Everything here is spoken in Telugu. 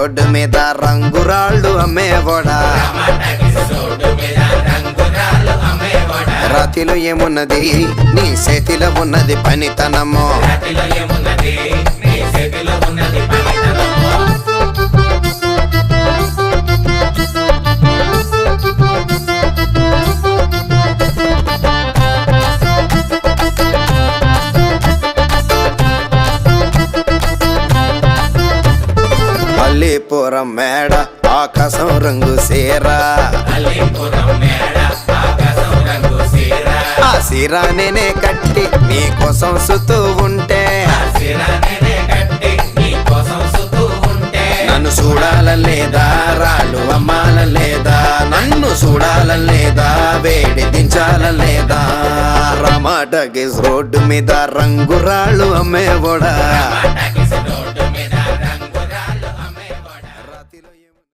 రోడ్డు మీద రంగురాళ్ళు అమ్మేవాడా. రాతిలో ఏమున్నది నీ చేతిలో ఉన్నది పనితనము. అల్లీపురం మేడ ఆకాశం రంగు సీరా. ఆ సీరా నేనే కట్టి నీ కోసం సుతూ ఉంటే నన్ను చూడాలలేదా, రాళ్ళు అమ్మాలలేదా, నన్ను చూడాలలేదా, వేడి దించాలలేదా. రమాటకి రోడ్డు మీద రంగురాళ్ళు అమ్మేవాడా.